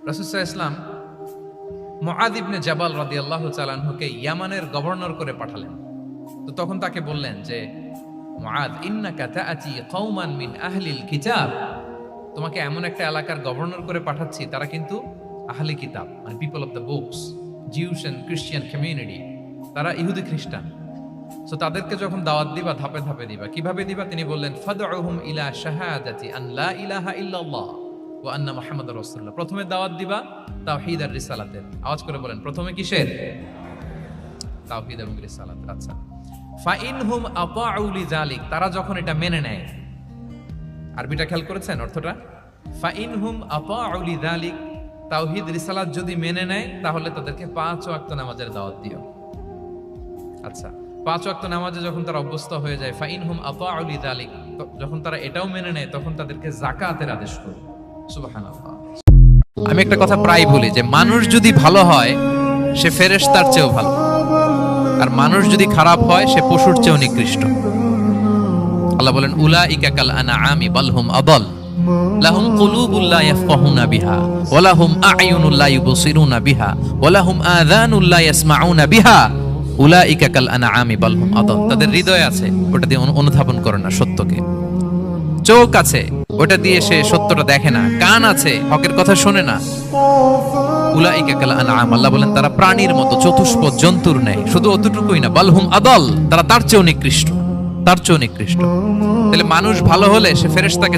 রাসূল সাল্লাল্লাহু আলাইহি ওয়াসাল্লাম মুআয ইবনে জাবাল রাদিয়াল্লাহু তাআলা আনহুকে ইয়ামানের গভর্নর করে পাঠালেন। তো তখন তাকে বললেন যে মুআয, ইন্নাকা তাআতি কওমান মিন আহলিল কিতাব, তোমাকে এমন একটা এলাকার গভর্নর করে পাঠাচ্ছি, তারা কিন্তু আহলি কিতাব, মানে people of the books, Jews and Christian community, তারা ইহুদি খ্রিস্টান। সো তাদেরকে যখন দাওয়াত দিবা ধাপে ধাপে দিবা। কিভাবে দিবা? তিনি বললেন, ফাদউহুম ইলা শাহাদাতি আন লা ইলাহা ইল্লাল্লাহ ওয়া আন্না মুহাম্মাদুর রাসূলুল্লাহ। প্রথমে দাওয়াত দিবা তাওহীদ আর রিসালাতের। আওয়াজ করে বলেন, প্রথমে কিসের? তাওহীদ এবং রিসালাতের। আচ্ছা, ফাইনহুম আতাউ লিযালিক, তারা যখন এটা মেনে নেয়। আরবিটা খেয়াল করেছেন অর্থটা? ফাইনহুম আতাউ লিযালিক, তাওহীদ রিসালাত যদি মেনে নেয় তাহলে তাদেরকে 5 ওয়াক্ত নামাজের দাওয়াত দিও। আচ্ছা, 5 ওয়াক্ত নামাজে যখন তারা অভ্যস্ত হয়ে যায়, ফাইনহুম আতাউ লিযালিক, যখন তারা এটাও মেনে নেয় তখন তাদেরকে যাকাতের আদেশ করো। সুবহানাল্লাহ। আমি একটা কথা প্রায় বলি যে মানুষ যদি ভালো হয় সে ফেরেশতার চেয়েও ভালো, আর মানুষ যদি খারাপ হয় সে পশুর চেয়েও নিকৃষ্ট। আল্লাহ বলেন, উলাইকা কাল আনআমি বাল হুম আদাল, লাহুম কুলুবুল লা ইয়াফকাহুনা বিহা ওয়া লাহুম আ'য়ুনুল লা ইউবসিরুনা বিহা ওয়া লাহুম আযানুল লা ইয়াসমাউনা বিহা উলাইকা কাল আনআমি বাল হুম আদাল। তাদের হৃদয় আছে, ওটা দিয়ে অনুধাবন করে না সত্যকে। চোখ আছে, ওটা দিয়ে সে সত্যটা দেখে না। কান আছে, হকের কথা শোনে না। উলাইকা কাল আনআম, আল্লাহ বলেন তারা প্রাণীর মতো, চতুষ্পদ জন্তুর ন্যায়। শুধু অতটুকুই না, বাল হুম আদাল, তারা তার চেয়েও নিকৃষ্ট, তার চেয়েও নিকৃষ্ট। তাহলে মানুষ ভালো হলে সে ফেরেশতাকে